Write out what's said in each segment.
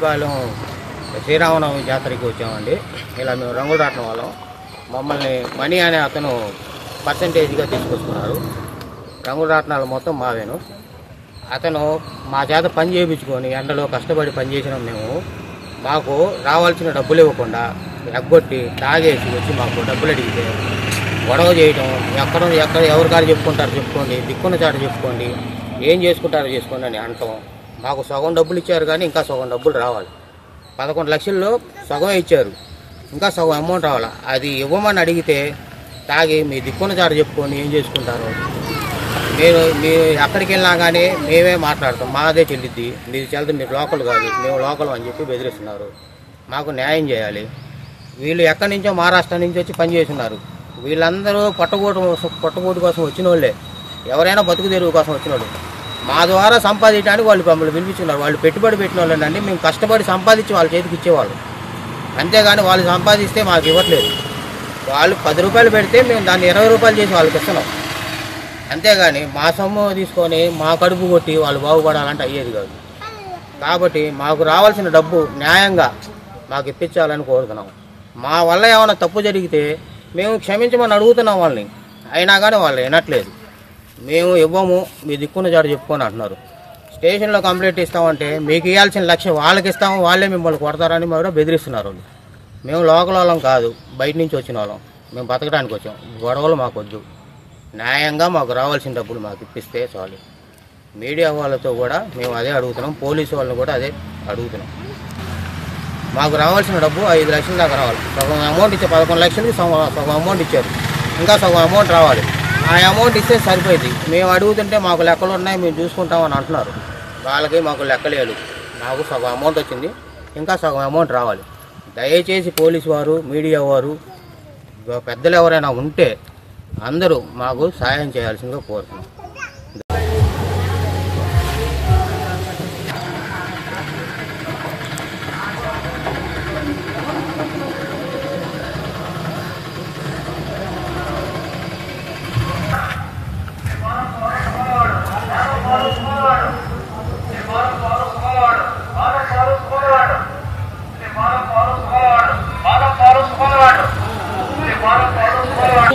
పాలెం శ్రీరామనవమి జాతరకి వచ్చామండి. ఇలా మేము రంగులు రావడం వాళ్ళం. మమ్మల్ని మణి అనే అతను పర్సంటేజ్గా తీసుకొస్తున్నారు. రంగులు రాట్నాలు మొత్తం మావేను. అతను మా చేత పని చేయించుకొని ఎండలో కష్టపడి పని చేసినాం మేము. మాకు రావాల్సిన డబ్బులు ఇవ్వకుండా ఎగ్గొట్టి తాగేసి వచ్చి మాకు డబ్బులు అడిగితే గొడవ చేయటం, ఎక్కడ ఎవరికారు చెప్పుకోండి, దిక్కున్న చాట చెప్పుకోండి, ఏం చేసుకుంటారో చేసుకోండి అని అంటాం. మాకు సగం డబ్బులు ఇచ్చారు కానీ ఇంకా సగం డబ్బులు రావాలి. 11 లక్షల్లో సగం ఇచ్చారు, ఇంకా సగం అమౌంట్ రావాలి. అది ఇవ్వమని అడిగితే తాగి మీ దిక్కున్న చాట చెప్పుకోండి, ఏం చేసుకుంటారో. మీరు ఎక్కడికి వెళ్ళినా కానీ మేమే మాట్లాడతాం, మాదే చెల్లిద్ది, మీరు చెల్లితే మీరు లోకల్ కాదు, మేము లోకల్ అని చెప్పి బెదిరిస్తున్నారు. మాకు న్యాయం చేయాలి. వీళ్ళు ఎక్కడి నుంచో మహారాష్ట్ర నుంచి వచ్చి పని చేస్తున్నారు. వీళ్ళందరూ పట్టుబోటు కోసం వచ్చిన వాళ్ళే, ఎవరైనా బతుకు తెరువు కోసం వచ్చిన వాళ్ళు. మా ద్వారా సంపాదించడానికి వాళ్ళు మమ్మల్ని పిలిపించున్నారు. వాళ్ళు పెట్టుబడి పెట్టిన వాళ్ళండి. మేము కష్టపడి సంపాదించి వాళ్ళ చేతికి ఇచ్చేవాళ్ళు, అంతేగాని వాళ్ళు సంపాదిస్తే మాకు ఇవ్వట్లేదు. వాళ్ళు 10 రూపాయలు పెడితే మేము దాన్ని 20 రూపాయలు చేసి వాళ్ళకి ఇస్తున్నాం, అంతేగాని మా సొమ్ము తీసుకొని మా కడుపు కొట్టి వాళ్ళు బాగుపడాలంటే అయ్యేది కాదు. కాబట్టి మాకు రావాల్సిన డబ్బు న్యాయంగా మాకు ఇప్పించాలని కోరుతున్నాం. మా వల్ల ఏమైనా తప్పు జరిగితే మేము క్షమించమని అడుగుతున్నాం వాళ్ళని, అయినా కానీ వాళ్ళు వినట్లేదు. మేము ఇవ్వము, మీ దిక్కున్న చాటు చెప్పుకొని అంటున్నారు. స్టేషన్లో కంప్లైంట్ ఇస్తామంటే మీకు ఇవ్వాల్సిన లక్ష్యం వాళ్ళకి ఇస్తాము, వాళ్ళే మిమ్మల్ని కొడతారని కూడా బెదిరిస్తున్నారు వాళ్ళు. మేము లోకల్ వాళ్ళం కాదు, బయట నుంచి వచ్చిన వాళ్ళం. మేము బతకడానికి వచ్చాం, గొడవలు మాకు వద్దు. న్యాయంగా మాకు రావాల్సిన డబ్బులు మాకు ఇప్పిస్తే చాలు. మీడియా వాళ్ళతో కూడా మేము అదే అడుగుతున్నాం, పోలీసు వాళ్ళని కూడా అదే అడుగుతున్నాం. మాకు రావాల్సిన డబ్బు 5 లక్షల దాకా రావాలి. సగం అమౌంట్ ఇచ్చే 11 లక్షలకి సగం అమౌంట్ ఇచ్చారు, ఇంకా సగం అమౌంట్ రావాలి. ఆ అమౌంట్ ఇస్తే సరిపోయింది. మేము అడుగుతుంటే మాకు లెక్కలు ఉన్నాయి, మేము చూసుకుంటామని అంటున్నారు. వాళ్ళకి మాకు లెక్కలేదు. మాకు సగం అమౌంట్ వచ్చింది, ఇంకా సగం అమౌంట్ రావాలి. దయచేసి పోలీసు వారు, మీడియా వారు, పెద్దలు ఎవరైనా ఉంటే అందరూ మాకు సాయం చేయాల్సిందిగా కోరుతున్నాం.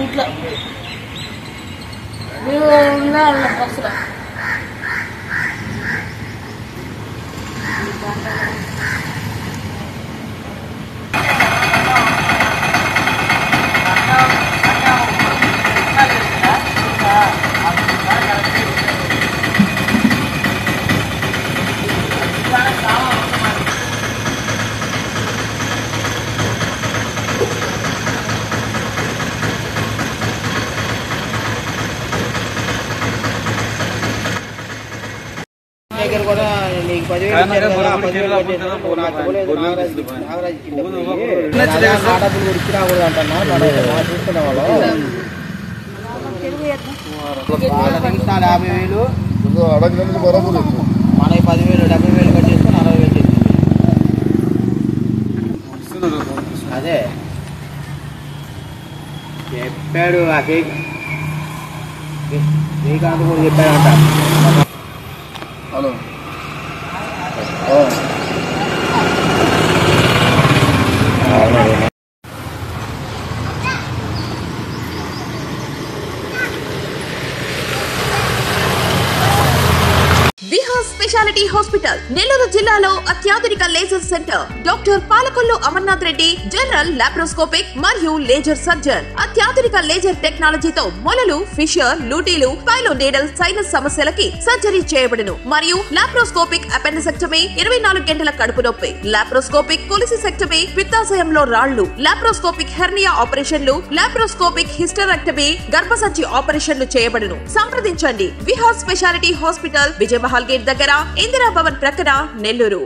ఇంట్లో మేము ఉన్న బస్సులో దగ్గర కూడా నీకు 10,000 ఇచ్చారు కదా, 10,000 వచ్చేసి నాకు నాగరాజు డబ్బులు కూడా ఇచ్చి రాకూడదు అంటున్నా. చూసుకునే వాళ్ళు ఇస్తాను 50,000, మనకి 10,000, 70,000 కట్ చేసుకుని 60,000 చేస్తుంది. అదే చెప్పాడు ఆ శ్రీకాంత్ కూడా చెప్పాడంట. Hello Vihas speciality hospital Nellore జిల్లాలో అత్యాధునిక laser centre. Doctor Palakollu Amarnath Reddy general laparoscopic మరియు లేజర్ సర్జన్. అత్యాధునిక లేజర్ టెక్నాలజీతో మొలలు, ఫిషర్, లూటీలు, పైలో నీడల్, సైనస్ సమస్యలకి సర్జరీ చేయబడును. మరియు లాప్రోస్కోపిక్ అపెండిసెక్టమీ, 24 గంటల కడుపు నొప్పి, లాప్రోస్కోపిక్ కొలిసిసెక్టమీ, పిత్తాశయంలో రాళ్లు, లాప్రోస్కోపిక్ హెర్నియా ఆపరేషన్లు, లాప్రోస్కోపిక్ హిస్టరెక్టమీ, గర్భసంచి ఆపరేషన్లు చేయబడును. సంప్రదించండి. Vihas speciality hospital, Vijaya Mahal gate దగ్గర, ఇందిరా భవన్ ప్రక్కన, నెల్లూరు.